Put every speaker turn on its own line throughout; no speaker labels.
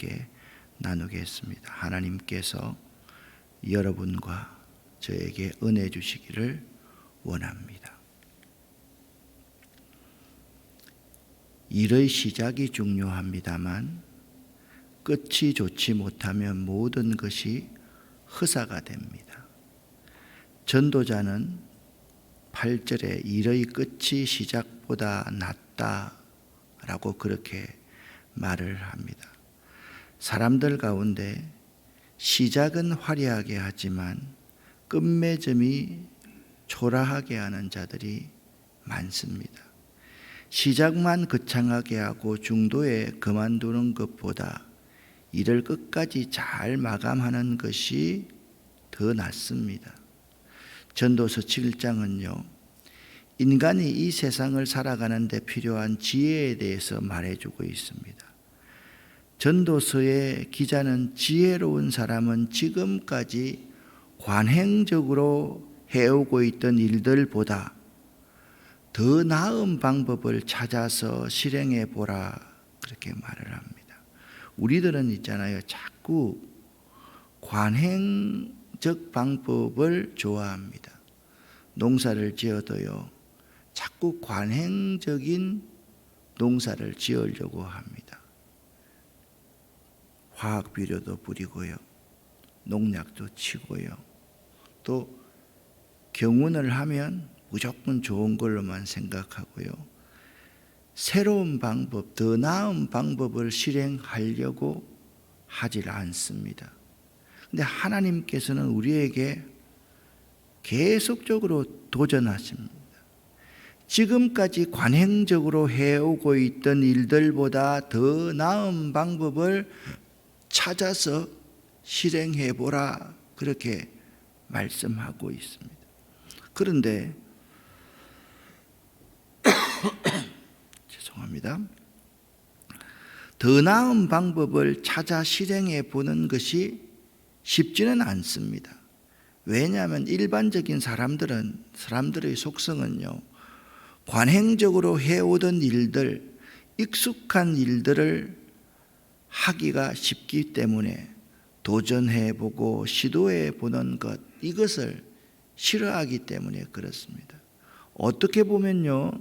함께 나누겠습니다. 하나님께서 여러분과 저에게 은혜 주시기를 원합니다. 일의 시작이 중요합니다만 끝이 좋지 못하면 모든 것이 허사가 됩니다. 전도자는 8절에 일의 끝이 시작보다 낫다라고 그렇게 말을 합니다. 사람들 가운데 시작은 화려하게 하지만 끝맺음이 초라하게 하는 자들이 많습니다. 시작만 거창하게 하고 중도에 그만두는 것보다 일을 끝까지 잘 마감하는 것이 더 낫습니다. 전도서 7장은요, 인간이 이 세상을 살아가는 데 필요한 지혜에 대해서 말해주고 있습니다. 전도서의 기자는 지혜로운 사람은 지금까지 관행적으로 해오고 있던 일들보다 더 나은 방법을 찾아서 실행해 보라, 그렇게 말을 합니다. 우리들은 있잖아요, 자꾸 관행적 방법을 좋아합니다. 농사를 지어도요, 자꾸 관행적인 농사를 지으려고 합니다. 화학 비료도 뿌리고요, 농약도 치고요, 또 경운을 하면 무조건 좋은 걸로만 생각하고요, 새로운 방법, 더 나은 방법을 실행하려고 하질 않습니다. 근데 하나님께서는 우리에게 계속적으로 도전하십니다. 지금까지 관행적으로 해오고 있던 일들보다 더 나은 방법을 찾아서 실행해 보라, 그렇게 말씀하고 있습니다. 그런데 죄송합니다. 더 나은 방법을 찾아 실행해 보는 것이 쉽지는 않습니다. 왜냐하면 일반적인 사람들의 속성은요, 관행적으로 해오던 일들, 익숙한 일들을 하기가 쉽기 때문에 도전해보고 시도해보는 것, 이것을 싫어하기 때문에 그렇습니다. 어떻게 보면요,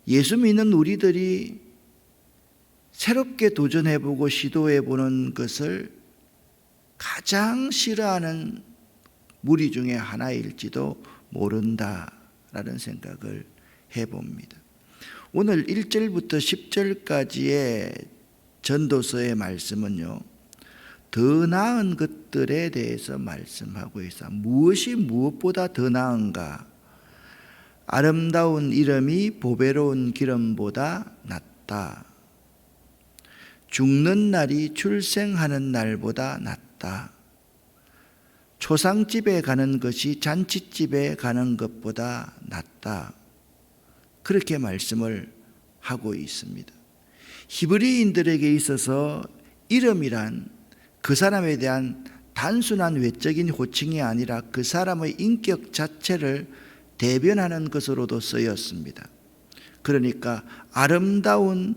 예수 믿는 우리들이 새롭게 도전해보고 시도해보는 것을 가장 싫어하는 무리 중에 하나일지도 모른다라는 생각을 해봅니다. 오늘 1절부터 10절까지의 전도서의 말씀은요, 더 나은 것들에 대해서 말씀하고 있어. 무엇이 무엇보다 더 나은가? 아름다운 이름이 보배로운 기름보다 낫다. 죽는 날이 출생하는 날보다 낫다. 초상집에 가는 것이 잔치집에 가는 것보다 낫다. 그렇게 말씀을 하고 있습니다. 히브리인들에게 있어서 이름이란 그 사람에 대한 단순한 외적인 호칭이 아니라 그 사람의 인격 자체를 대변하는 것으로도 쓰였습니다. 그러니까 아름다운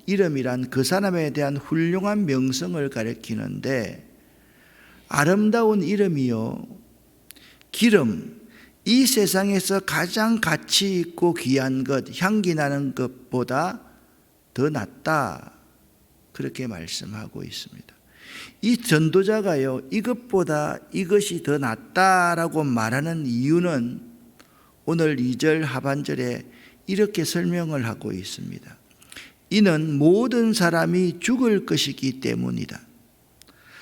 이름이란 그 사람에 대한 훌륭한 명성을 가리키는데, 아름다운 이름이요, 기름, 이 세상에서 가장 가치 있고 귀한 것, 향기 나는 것보다 더 낫다, 그렇게 말씀하고 있습니다. 이 전도자가요, 이것보다 이것이 더 낫다라고 말하는 이유는 오늘 2절 하반절에 이렇게 설명을 하고 있습니다. 이는 모든 사람이 죽을 것이기 때문이다.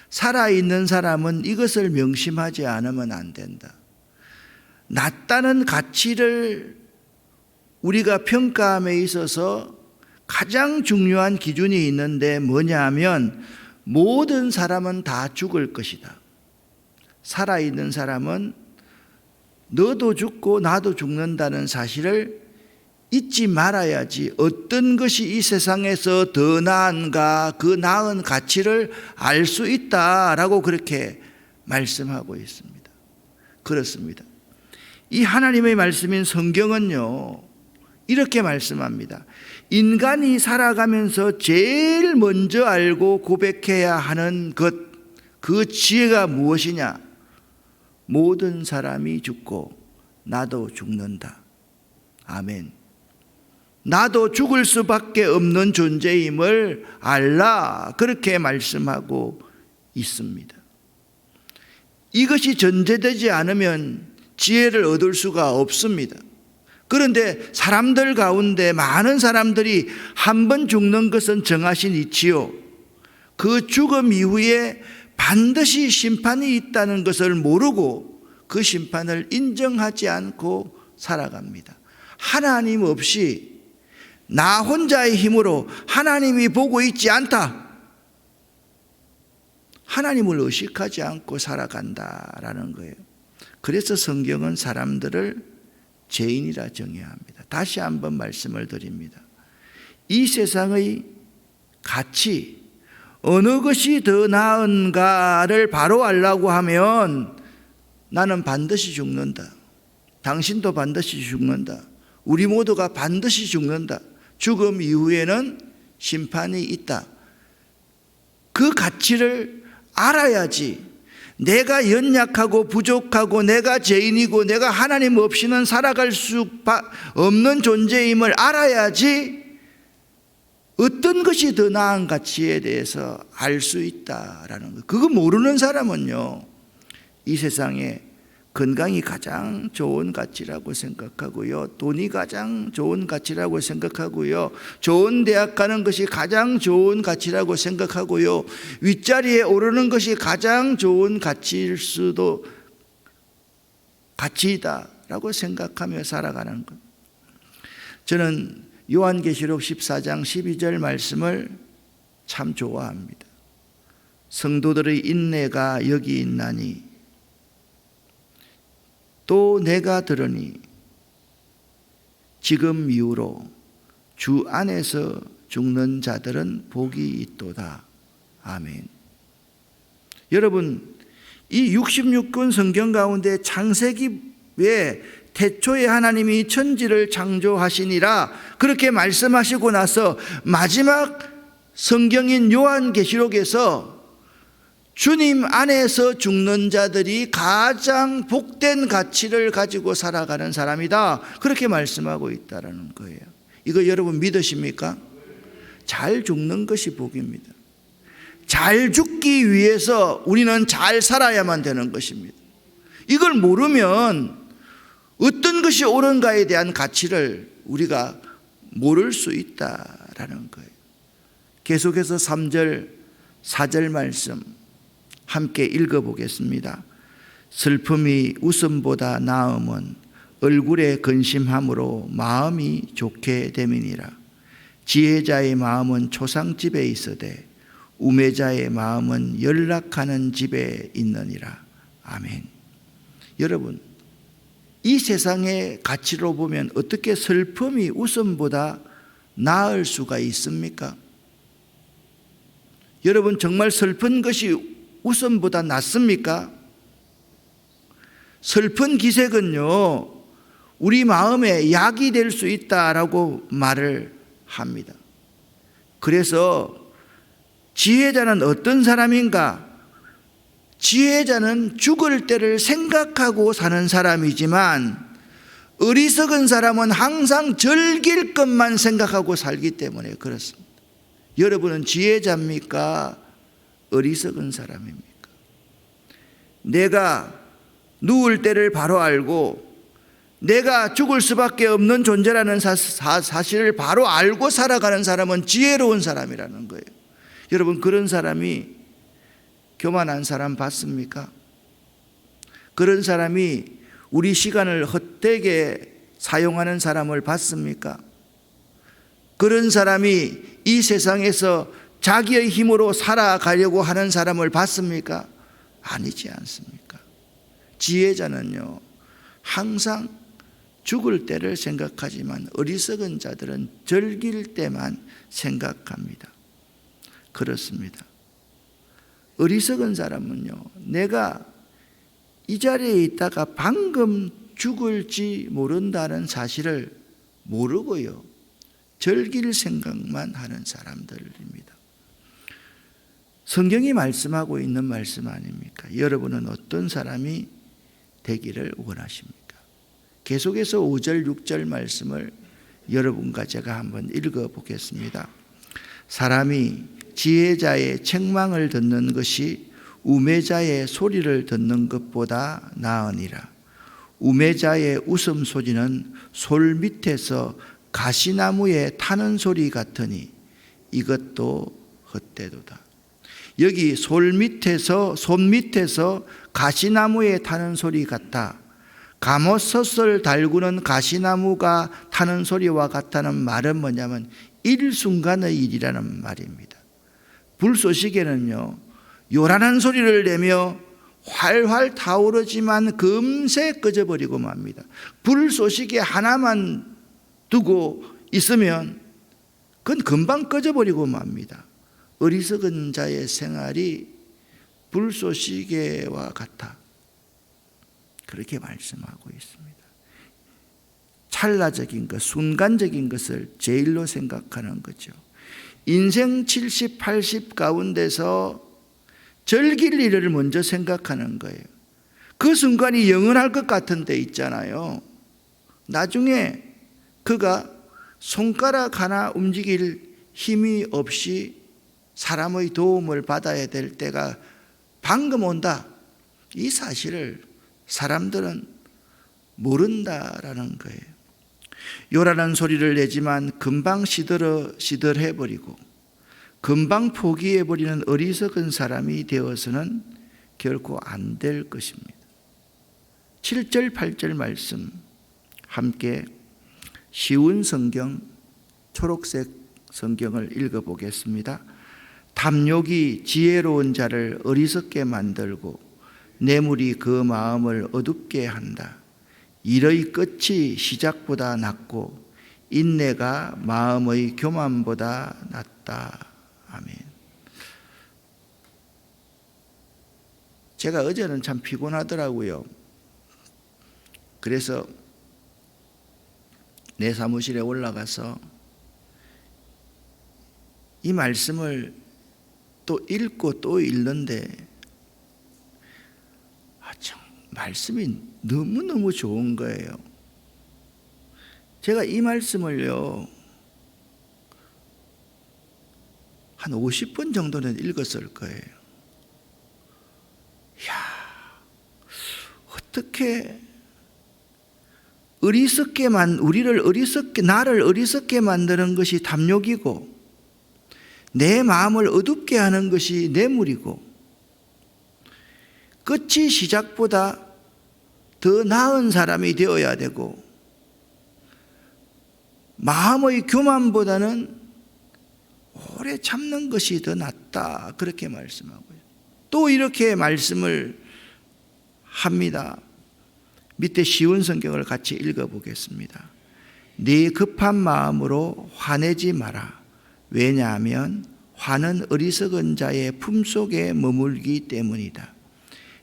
살아있는 사람은 이것을 명심하지 않으면 안 된다. 낫다는 가치를 우리가 평가함에 있어서 가장 중요한 기준이 있는데 뭐냐 하면, 모든 사람은 다 죽을 것이다. 살아있는 사람은 너도 죽고 나도 죽는다는 사실을 잊지 말아야지 어떤 것이 이 세상에서 더 나은가, 그 나은 가치를 알 수 있다라고 그렇게 말씀하고 있습니다. 그렇습니다. 이 하나님의 말씀인 성경은요, 이렇게 말씀합니다. 인간이 살아가면서 제일 먼저 알고 고백해야 하는 것, 그 지혜가 무엇이냐? 모든 사람이 죽고 나도 죽는다. 아멘. 나도 죽을 수밖에 없는 존재임을 알라. 그렇게 말씀하고 있습니다. 이것이 전제되지 않으면 지혜를 얻을 수가 없습니다. 그런데 사람들 가운데 많은 사람들이 한 번 죽는 것은 정하신 이치요, 그 죽음 이후에 반드시 심판이 있다는 것을 모르고 그 심판을 인정하지 않고 살아갑니다. 하나님 없이 나 혼자의 힘으로 하나님이 보고 있지 않다, 하나님을 의식하지 않고 살아간다라는 거예요. 그래서 성경은 사람들을 죄인이라 정의해야 합니다. 다시 한번 말씀을 드립니다. 이 세상의 가치, 어느 것이 더 나은가를 바로 알려고 하면 나는 반드시 죽는다. 당신도 반드시 죽는다. 우리 모두가 반드시 죽는다. 죽음 이후에는 심판이 있다. 그 가치를 알아야지 내가 연약하고 부족하고 내가 죄인이고 내가 하나님 없이는 살아갈 수 없는 존재임을 알아야지 어떤 것이 더 나은 가치에 대해서 알 수 있다라는 거. 그거 모르는 사람은요, 이 세상에 건강이 가장 좋은 가치라고 생각하고요, 돈이 가장 좋은 가치라고 생각하고요, 좋은 대학 가는 것이 가장 좋은 가치라고 생각하고요, 윗자리에 오르는 것이 가장 좋은 가치일 수도 가치이다라고 생각하며 살아가는 것. 저는 요한계시록 14장 12절 말씀을 참 좋아합니다. 성도들의 인내가 여기 있나니 또 내가 들으니 지금 이후로 주 안에서 죽는 자들은 복이 있도다. 아멘. 여러분, 이 66권 성경 가운데 창세기에 태초에 하나님이 천지를 창조하시니라 그렇게 말씀하시고 나서 마지막 성경인 요한계시록에서 주님 안에서 죽는 자들이 가장 복된 가치를 가지고 살아가는 사람이다, 그렇게 말씀하고 있다는 거예요. 이거 여러분 믿으십니까? 잘 죽는 것이 복입니다. 잘 죽기 위해서 우리는 잘 살아야만 되는 것입니다. 이걸 모르면 어떤 것이 옳은가에 대한 가치를 우리가 모를 수 있다라는 거예요. 계속해서 3절 4절 말씀 함께 읽어보겠습니다. 슬픔이 웃음보다 나음은 얼굴에 근심함으로 마음이 좋게 됨이니라. 지혜자의 마음은 초상집에 있으되 우매자의 마음은 연락하는 집에 있느니라. 아멘. 여러분, 이 세상의 가치로 보면 어떻게 슬픔이 웃음보다 나을 수가 있습니까? 여러분, 정말 슬픈 것이 웃음보다 낫습니까? 슬픈 기색은요, 우리 마음에 약이 될 수 있다라고 말을 합니다. 그래서 지혜자는 어떤 사람인가? 지혜자는 죽을 때를 생각하고 사는 사람이지만 어리석은 사람은 항상 즐길 것만 생각하고 살기 때문에 그렇습니다. 여러분은 지혜자입니까? 어리석은 사람입니까? 내가 누울 때를 바로 알고 내가 죽을 수밖에 없는 존재라는 사실을 바로 알고 살아가는 사람은 지혜로운 사람이라는 거예요. 여러분, 그런 사람이 교만한 사람 봤습니까? 그런 사람이 우리 시간을 헛되게 사용하는 사람을 봤습니까? 그런 사람이 이 세상에서 자기의 힘으로 살아가려고 하는 사람을 봤습니까? 아니지 않습니까? 지혜자는요, 항상 죽을 때를 생각하지만 어리석은 자들은 즐길 때만 생각합니다. 그렇습니다. 어리석은 사람은요, 내가 이 자리에 있다가 방금 죽을지 모른다는 사실을 모르고요. 즐길 생각만 하는 사람들입니다. 성경이 말씀하고 있는 말씀 아닙니까? 여러분은 어떤 사람이 되기를 원하십니까? 계속해서 5절, 6절 말씀을 여러분과 제가 한번 읽어보겠습니다. 사람이 지혜자의 책망을 듣는 것이 우매자의 소리를 듣는 것보다 나으니라. 우매자의 웃음소리는 솔 밑에서 가시나무에 타는 소리 같으니 이것도 헛되도다. 여기 손 밑에서 가시나무에 타는 소리 같다. 감옷솥을 달구는 가시나무가 타는 소리와 같다는 말은 뭐냐면 일순간의 일이라는 말입니다. 불쏘시개는요, 요란한 소리를 내며 활활 타오르지만 금세 꺼져버리고 맙니다. 불쏘시개 하나만 두고 있으면 그건 금방 꺼져버리고 맙니다. 어리석은 자의 생활이 불쏘시개와 같아. 그렇게 말씀하고 있습니다. 찰나적인 것, 순간적인 것을 제일로 생각하는 거죠. 인생 70, 80 가운데서 즐길 일을 먼저 생각하는 거예요. 그 순간이 영원할 것 같은 데 있잖아요. 나중에 그가 손가락 하나 움직일 힘이 없이 사람의 도움을 받아야 될 때가 방금 온다. 이 사실을 사람들은 모른다라는 거예요. 요란한 소리를 내지만 금방 시들해버리고 금방 포기해버리는 어리석은 사람이 되어서는 결코 안 될 것입니다. 7절, 8절 말씀 함께 쉬운 성경, 초록색 성경을 읽어보겠습니다. 탐욕이 지혜로운 자를 어리석게 만들고 뇌물이 그 마음을 어둡게 한다. 일의 끝이 시작보다 낫고 인내가 마음의 교만보다 낫다. 아멘. 제가 어제는 참 피곤하더라고요. 그래서 내 사무실에 올라가서 이 말씀을 또 읽고 또 읽는데 참 말씀이 너무너무 좋은 거예요. 제가 이 말씀을요 한 50번 정도는 읽었을 거예요. 이야, 어떻게 나를 어리석게 만드는 것이 탐욕이고 내 마음을 어둡게 하는 것이 뇌물이고 끝이 시작보다 더 나은 사람이 되어야 되고 마음의 교만보다는 오래 참는 것이 더 낫다. 그렇게 말씀하고요. 또 이렇게 말씀을 합니다. 밑에 쉬운 성경을 같이 읽어보겠습니다. 네 급한 마음으로 화내지 마라. 왜냐하면 화는 어리석은 자의 품속에 머물기 때문이다.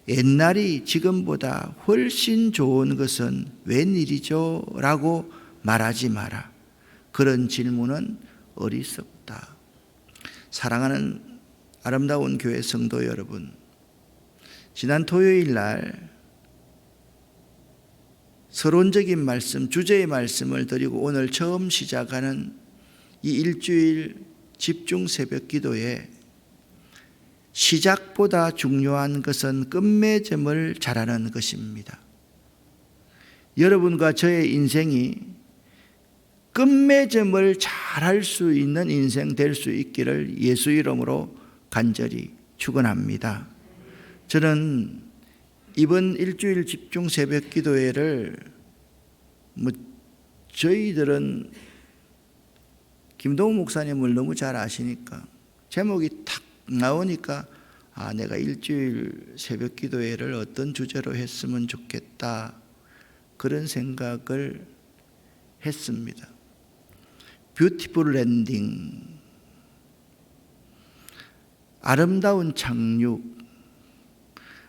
옛날이 지금보다 훨씬 좋은 것은 웬일이죠? 라고 말하지 마라. 그런 질문은 어리석다. 사랑하는 아름다운 교회 성도 여러분, 지난 토요일 날 서론적인 말씀, 주제의 말씀을 드리고 오늘 처음 시작하는 이 일주일 집중 새벽 기도에 시작보다 중요한 것은 끝맺음을 잘하는 것입니다. 여러분과 저의 인생이 끝맺음을 잘할 수 있는 인생 될 수 있기를 예수 이름으로 간절히 축원합니다. 저는 이번 일주일 집중 새벽 기도회를 저희들은 김동우 목사님을 너무 잘 아시니까 제목이 탁 나오니까 내가 일주일 새벽 기도회를 어떤 주제로 했으면 좋겠다 그런 생각을 했습니다. 뷰티풀 랜딩, 아름다운 착륙,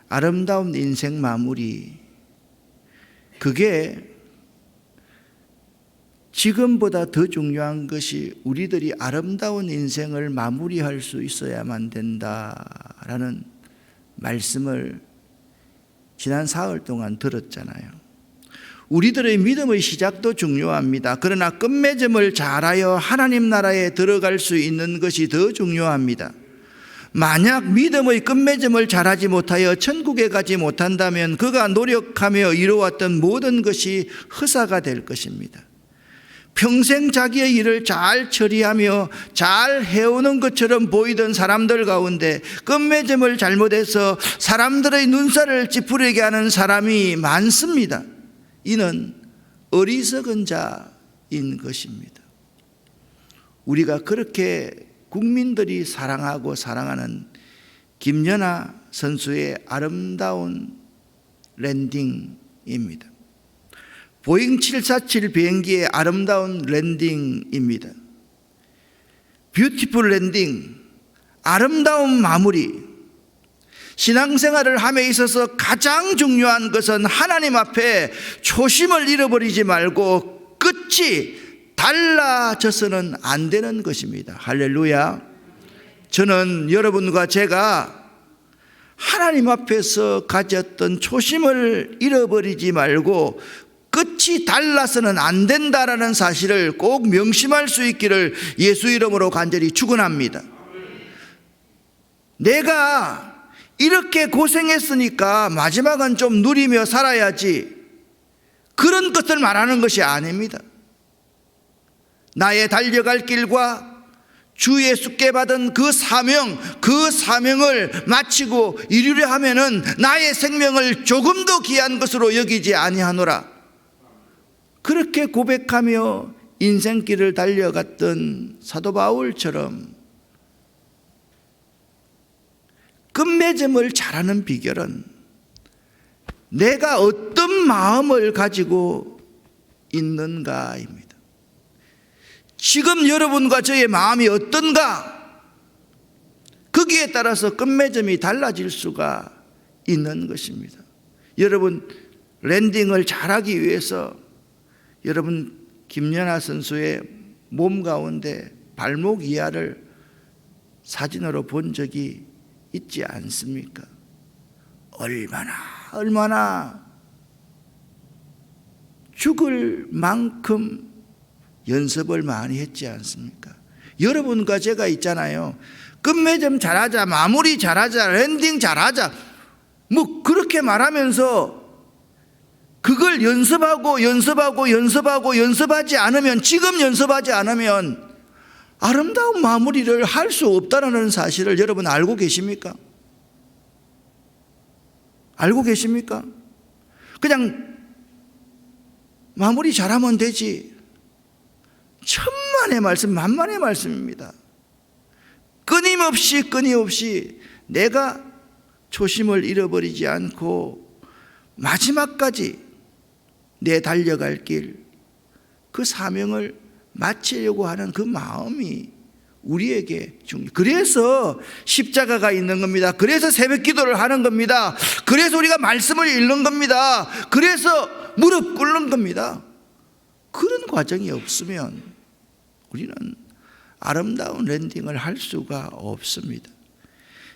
아름다운 인생 마무리, 그게 지금보다 더 중요한 것이 우리들이 아름다운 인생을 마무리할 수 있어야만 된다라는 말씀을 지난 사흘 동안 들었잖아요. 우리들의 믿음의 시작도 중요합니다. 그러나 끝맺음을 잘하여 하나님 나라에 들어갈 수 있는 것이 더 중요합니다. 만약 믿음의 끝맺음을 잘하지 못하여 천국에 가지 못한다면 그가 노력하며 이루어왔던 모든 것이 허사가 될 것입니다. 평생 자기의 일을 잘 처리하며 잘 해오는 것처럼 보이던 사람들 가운데 끝맺음을 잘못해서 사람들의 눈살을 찌푸리게 하는 사람이 많습니다. 이는 어리석은 자인 것입니다. 우리가 그렇게 국민들이 사랑하고 사랑하는 김연아 선수의 아름다운 랜딩입니다. 보잉 747 비행기의 아름다운 랜딩입니다. 뷰티풀 랜딩, 아름다운 마무리. 신앙생활을 함에 있어서 가장 중요한 것은 하나님 앞에 초심을 잃어버리지 말고 끝이 달라져서는 안 되는 것입니다. 할렐루야. 저는 여러분과 제가 하나님 앞에서 가졌던 초심을 잃어버리지 말고 끝이 달라서는 안 된다라는 사실을 꼭 명심할 수 있기를 예수 이름으로 간절히 축원합니다. 내가 이렇게 고생했으니까 마지막은 좀 누리며 살아야지, 그런 것을 말하는 것이 아닙니다. 나의 달려갈 길과 주 예수께 받은 그 사명을 마치고 이루려 하면은 나의 생명을 조금 더 귀한 것으로 여기지 아니하노라. 그렇게 고백하며 인생길을 달려갔던 사도 바울처럼 끝맺음을 잘하는 비결은 내가 어떤 마음을 가지고 있는가입니다. 지금 여러분과 저의 마음이 어떤가, 거기에 따라서 끝맺음이 달라질 수가 있는 것입니다. 여러분, 랜딩을 잘하기 위해서 여러분 김연아 선수의 몸 가운데 발목 이하를 사진으로 본 적이 있지 않습니까? 얼마나 죽을 만큼 연습을 많이 했지 않습니까? 여러분과 제가 있잖아요. 끝맺음 잘하자, 마무리 잘하자, 랜딩 잘하자, 뭐 그렇게 말하면서 그걸 연습하지 않으면, 지금 연습하지 않으면 아름다운 마무리를 할 수 없다는 사실을 여러분 알고 계십니까? 알고 계십니까? 그냥 마무리 잘하면 되지. 천만의 말씀, 만만의 말씀입니다. 끊임없이 내가 초심을 잃어버리지 않고 마지막까지 내 달려갈 길, 그 사명을 마치려고 하는 그 마음이 우리에게 중요해요. 그래서 십자가가 있는 겁니다. 그래서 새벽 기도를 하는 겁니다. 그래서 우리가 말씀을 읽는 겁니다. 그래서 무릎 꿇는 겁니다. 그런 과정이 없으면 우리는 아름다운 랜딩을 할 수가 없습니다.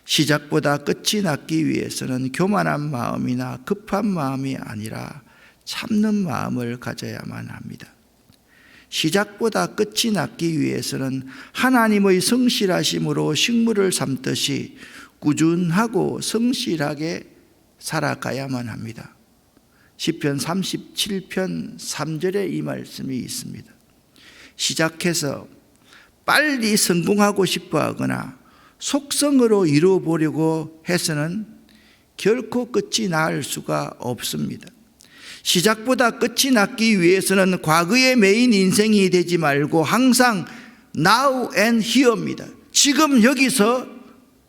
시작보다 끝이 낫기 위해서는 교만한 마음이나 급한 마음이 아니라 참는 마음을 가져야만 합니다. 시작보다 끝이 낫기 위해서는 하나님의 성실하심으로 식물을 삶듯이 꾸준하고 성실하게 살아가야만 합니다. 시편 37편 3절에 이 말씀이 있습니다. 시작해서 빨리 성공하고 싶어 하거나 속성으로 이루어보려고 해서는 결코 끝이 나을 수가 없습니다. 시작보다 끝이 낫기 위해서는 과거의 메인 인생이 되지 말고 항상 now and here입니다. 지금 여기서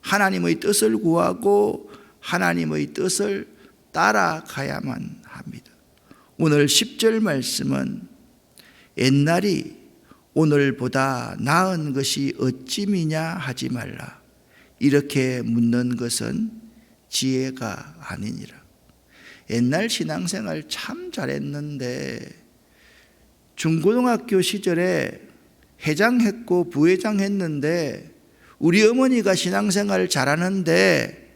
하나님의 뜻을 구하고 하나님의 뜻을 따라가야만 합니다. 오늘 10절 말씀은 옛날이 오늘보다 나은 것이 어찌미냐 하지 말라. 이렇게 묻는 것은 지혜가 아니니라. 옛날 신앙생활 참 잘했는데 중고등학교 시절에 회장했고 부회장했는데 우리 어머니가 신앙생활을 잘하는데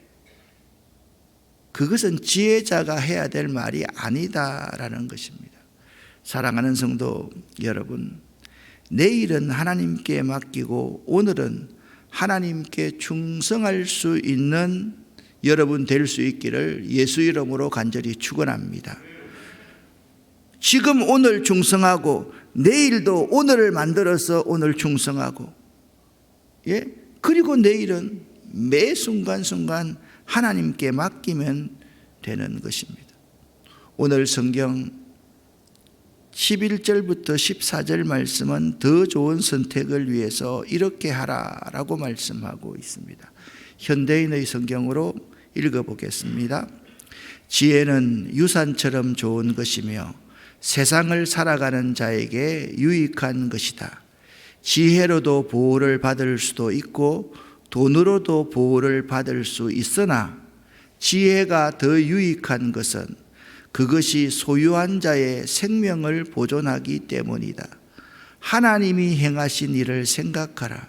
그것은 지혜자가 해야 될 말이 아니다라는 것입니다. 사랑하는 성도 여러분, 내일은 하나님께 맡기고 오늘은 하나님께 충성할 수 있는 여러분 될 수 있기를 예수 이름으로 간절히 축원합니다. 지금 오늘 충성하고 내일도 오늘을 만들어서 오늘 충성하고, 그리고 내일은 매 순간순간 하나님께 맡기면 되는 것입니다. 오늘 성경 11절부터 14절 말씀은 더 좋은 선택을 위해서 이렇게 하라라고 말씀하고 있습니다. 현대인의 성경으로 읽어보겠습니다. 지혜는 유산처럼 좋은 것이며 세상을 살아가는 자에게 유익한 것이다. 지혜로도 보호를 받을 수도 있고 돈으로도 보호를 받을 수 있으나 지혜가 더 유익한 것은 그것이 소유한 자의 생명을 보존하기 때문이다. 하나님이 행하신 일을 생각하라.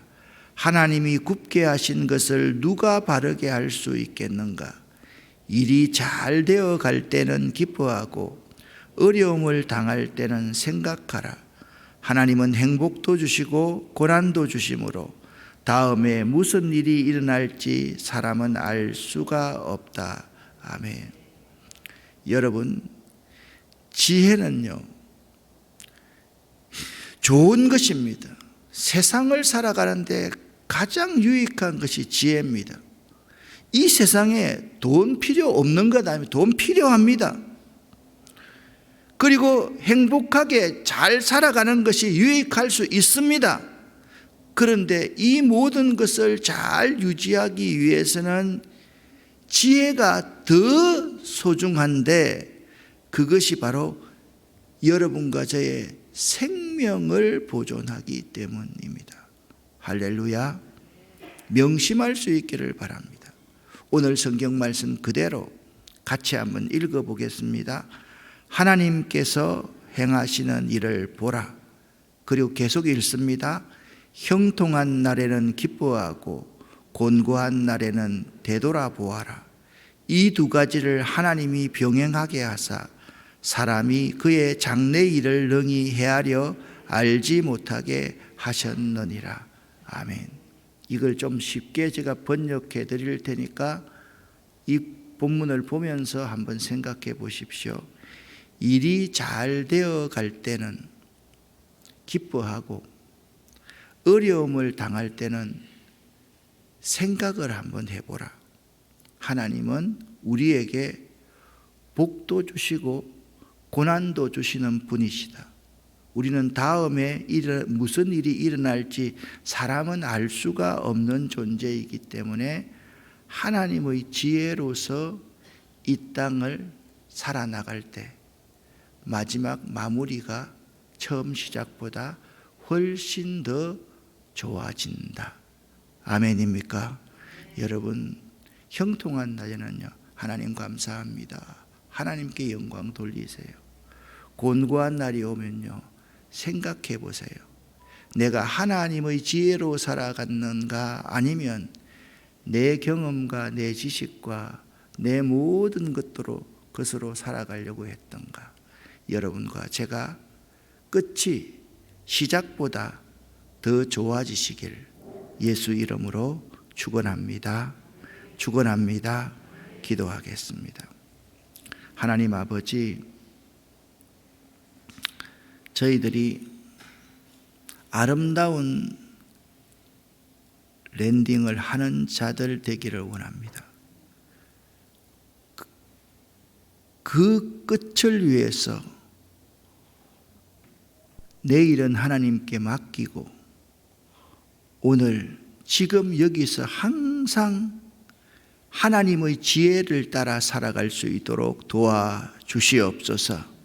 하나님이 굽게 하신 것을 누가 바르게 할 수 있겠는가? 일이 잘 되어 갈 때는 기뻐하고 어려움을 당할 때는 생각하라. 하나님은 행복도 주시고 고난도 주심으로 다음에 무슨 일이 일어날지 사람은 알 수가 없다. 아멘. 여러분, 지혜는요, 좋은 것입니다. 세상을 살아가는데 가장 유익한 것이 지혜입니다. 이 세상에 돈 필요 없는 것 아니면 돈 필요합니다. 그리고 행복하게 잘 살아가는 것이 유익할 수 있습니다. 그런데 이 모든 것을 잘 유지하기 위해서는 지혜가 더 소중한데 그것이 바로 여러분과 저의 생명을 보존하기 때문입니다. 할렐루야. 명심할 수 있기를 바랍니다. 오늘 성경 말씀 그대로 같이 한번 읽어보겠습니다. 하나님께서 행하시는 일을 보라. 그리고 계속 읽습니다. 형통한 날에는 기뻐하고 곤고한 날에는 되돌아보아라. 이 두 가지를 하나님이 병행하게 하사 사람이 그의 장래 일을 능히 헤아려 알지 못하게 하셨느니라. 아멘. 이걸 좀 쉽게 제가 번역해 드릴 테니까 이 본문을 보면서 한번 생각해 보십시오. 일이 잘 되어 갈 때는 기뻐하고 어려움을 당할 때는 생각을 한번 해보라. 하나님은 우리에게 복도 주시고 고난도 주시는 분이시다. 우리는 다음에 무슨 일이 일어날지 사람은 알 수가 없는 존재이기 때문에 하나님의 지혜로서 이 땅을 살아나갈 때 마지막 마무리가 처음 시작보다 훨씬 더 좋아진다. 아멘입니까? 여러분, 형통한 날에는요, 하나님 감사합니다. 하나님께 영광 돌리세요. 곤고한 날이 오면요, 생각해 보세요. 내가 하나님의 지혜로 살아갔는가, 아니면 내 경험과 내 지식과 내 모든 것으로 살아가려고 했던가. 여러분과 제가 끝이 시작보다 더 좋아지시길 예수 이름으로 축원합니다. 축원합니다. 기도하겠습니다. 하나님 아버지, 저희들이 아름다운 랜딩을 하는 자들 되기를 원합니다. 그 끝을 위해서 내일은 하나님께 맡기고 오늘 지금 여기서 항상 하나님의 지혜를 따라 살아갈 수 있도록 도와주시옵소서.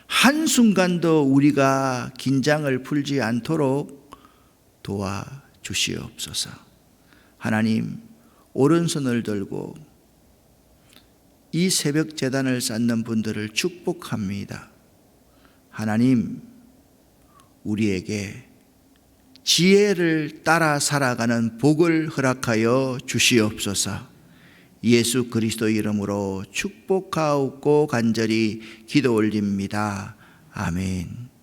한순간도 우리가 긴장을 풀지 않도록 도와주시옵소서. 하나님, 오른손을 들고 이 새벽 제단을 쌓는 분들을 축복합니다. 하나님, 우리에게 지혜를 따라 살아가는 복을 허락하여 주시옵소서. 예수 그리스도 이름으로 축복하옵고 간절히 기도 올립니다. 아멘.